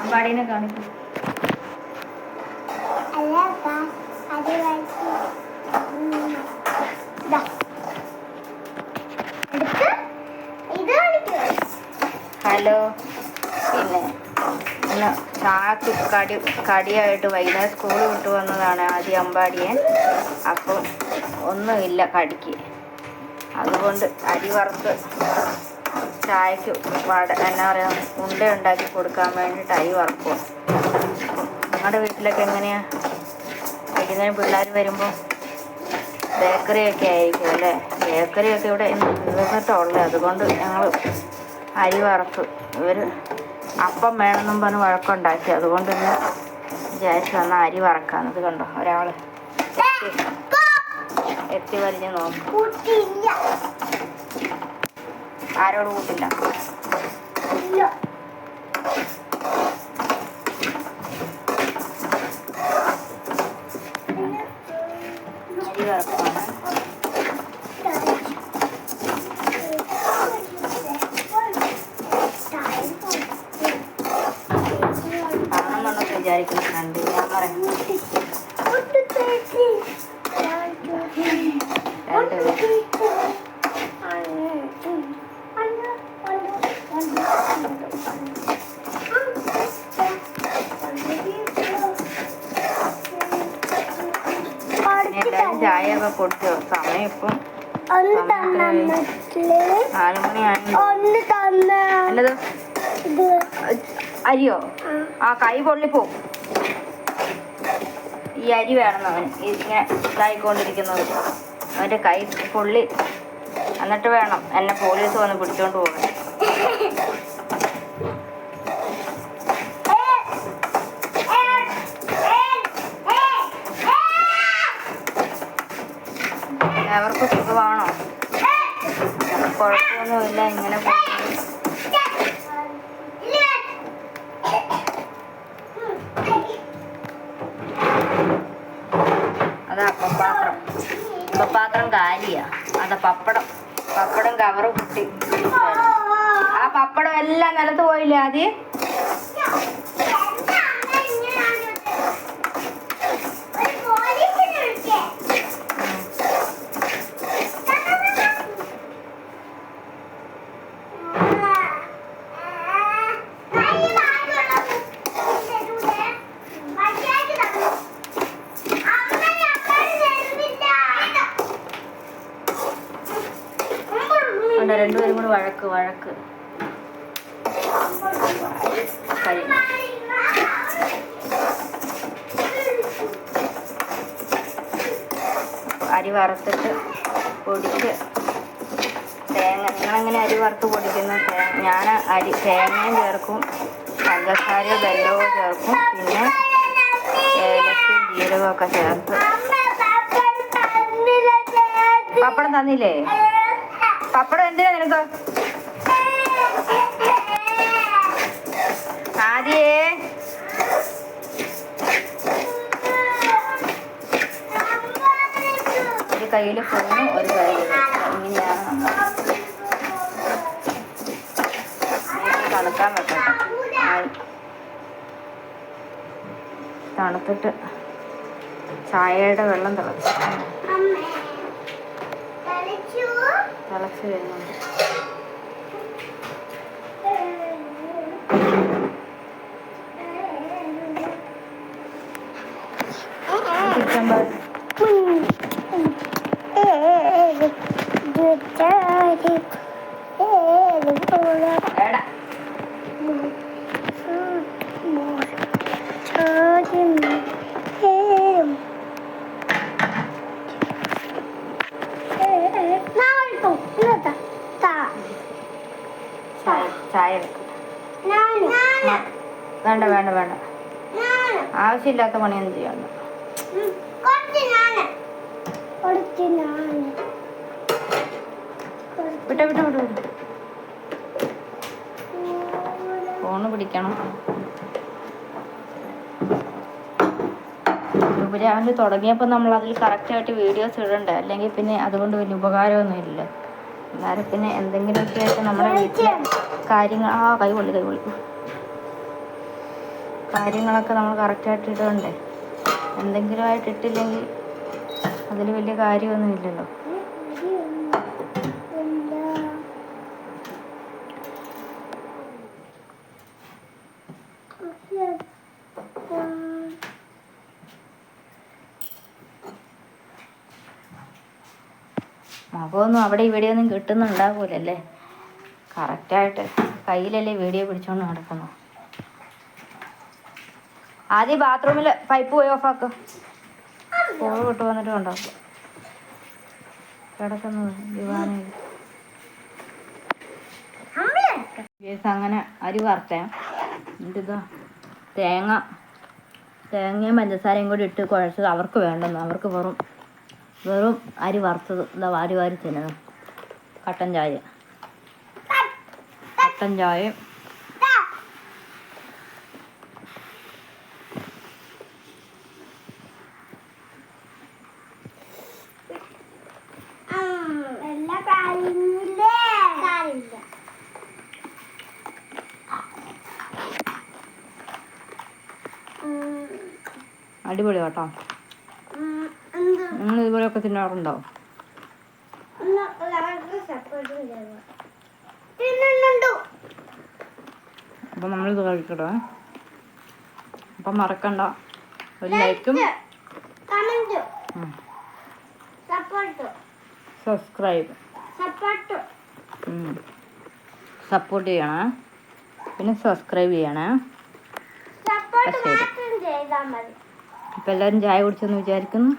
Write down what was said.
അമ്പാടീനെ കാണിക്കും. ഹലോ, പിന്നെ ഇന്ന് ചാക്ക് കടിയായിട്ട് വൈകുന്നേരം സ്കൂൾ വിട്ട് വന്നതാണ് ആദ്യം അമ്പാടിയൻ. അപ്പം ഒന്നുമില്ല കടിക്ക്, അതുകൊണ്ട് അരി വറുത്ത് ചായക്ക് എന്നാ പറയുക ഉണ്ട ഉണ്ടാക്കി കൊടുക്കാൻ വേണ്ടിയിട്ട് അരി വറക്കുക. നിങ്ങളുടെ വീട്ടിലൊക്കെ എങ്ങനെയാണ്? വൈകുന്നേരം പിള്ളേർ വരുമ്പോൾ ബേക്കറിയൊക്കെ ആയിരിക്കും അല്ലേ? ബേക്കറിയൊക്കെ ഇവിടെ നിന്നിട്ടുള്ളത്, അതുകൊണ്ട് ഞങ്ങൾ അരി വറുത്ത്. ഇവർ അപ്പം വേണമെന്നും പറഞ്ഞ് വഴക്കുണ്ടാക്കി, അതുകൊണ്ട് ഇന്ന് വിചാരിച്ചു വന്നാൽ അരി വറക്കാന്നത്. കണ്ടോ, ഒരാൾ എത്തി വലിഞ്ഞ് നോക്കും. ആരോട് കൂട്ടില്ല. അരി വറക്കാണ്. കാണുന്നുണ്ടെന്ന് വിചാരിക്കുന്നുണ്ട്. ഞാൻ പറയാം ചായയൊക്കെ കൊടുത്തു. സമയം ഇപ്പം 4 മണിയായി. എന്നത് അരിയോ? ആ കൈ പൊള്ളിപ്പോ. ഈ അരി വേണം അവന്, ഇങ്ങനെ ഇതായിക്കൊണ്ടിരിക്കുന്നത്. അവൻ്റെ കൈ പൊള്ളി, എന്നിട്ട് വേണം എന്നെ പോലീസ് വന്ന് പിടിച്ചോണ്ട് പോകാൻ. അവർക്ക് സുഖമാണോ? കുഴപ്പമൊന്നുമില്ല, ഇങ്ങനെ അതാ പാത്രം കാലിയാ. അതാ പപ്പടം കവറ് കുട്ടി. ആ പപ്പടം എല്ലാം നിലത്ത് പോയില്ലേ ആദ്യം? രണ്ടുപേരും കൂടെ വഴക്ക് അരി വറുത്തിട്ട് പൊടിച്ച് തേങ്ങ. നിങ്ങളെങ്ങനെ അരി വറുത്ത് പൊടിക്കുന്ന? ഞാൻ തേങ്ങയും ചേർക്കും, പഞ്ചസാരയോ വെല്ലവും ചേർക്കും, പിന്നെ ഏലക്കയും ജീരകമൊക്കെ ചേർത്ത്. പപ്പടം തന്നില്ലേ? പപ്പടം എന്തിനാ നിനക്ക്? ആദ്യേ ഒരു കയ്യിൽ ഫോണും ഒരു കയ്യിൽ ഇങ്ങനെയാണ്. തണുക്കാൻ വെക്കട്ടെ. തണുത്തിട്ട് ചായയുടെ വെള്ളം തിളച്ച് വരുന്നുണ്ട്. ചായ വേണ്ട വേണ്ട വേണ്ട, ആവശ്യമില്ലാത്ത പണിയൊന്നും ചെയ്യണ്ട. വിട്ട വിട്ട വിട്ട വിട്ട ഫോണ് പിടിക്കണം. രാവിലെ തുടങ്ങിയപ്പോൾ നമ്മൾ അതിൽ കറക്റ്റായിട്ട് വീഡിയോസ് ഇടണ്ടേ, അല്ലെങ്കിൽ പിന്നെ അതുകൊണ്ട് വലിയ ഉപകാരമൊന്നും ഇല്ല. അന്നേരം പിന്നെ എന്തെങ്കിലുമൊക്കെ ആയിട്ട് നമ്മുടെ വീട്ടിലെ കാര്യങ്ങൾ കൈ കൊള്ളി കാര്യങ്ങളൊക്കെ നമ്മൾ കറക്റ്റായിട്ട് ഇടണ്ടേ. എന്തെങ്കിലും ആയിട്ട് ഇട്ടില്ലെങ്കിൽ അതിൽ വലിയ കാര്യമൊന്നും ഇല്ലല്ലോ. മുഖമൊന്നും അവിടെ ഇവിടെയൊന്നും കിട്ടുന്നുണ്ടാകൂലല്ലേ. കറക്റ്റായിട്ട് കയ്യിലല്ലേ വീഡിയോ പിടിച്ചോണ്ട് നടക്കുന്നു. ആദ്യം ബാത്റൂമിൽ പൈപ്പ് പോയി ഓഫാക്ക്. കോഴ് വിട്ട് വന്നിട്ട് കണ്ടോ കിടക്കുന്നത് ദിവാനയിൽ. അങ്ങനെ അരി വറുത്തേ. എന്നിട്ടിതാ തേങ്ങയും പഞ്ചസാരയും കൂടി ഇട്ട് കുഴച്ചത് അവർക്ക് വേണ്ടെന്ന്. അവർക്ക് വെറും അരി വറുത്തത് ഇതാ വാരി തിന്നണം. കട്ടൻ ചായയും അടിപൊളി കേട്ടോ. നിങ്ങൾ ഇതുപോലെയൊക്കെ തിന്നാറുണ്ടോ? അപ്പം നമ്മളിത് കഴിക്കട്ടെ. അപ്പം മറക്കണ്ട, ഒരു ലൈക്കും സബ്സ്ക്രൈബ് സപ്പോർട്ട് ചെയ്യണേ. പിന്നെ സബ്സ്ക്രൈബ് ചെയ്യണേ. അപ്പം ശരി. ഇപ്പം എല്ലാവരും ചായ കുടിച്ചെന്ന് വിചാരിക്കുന്നു.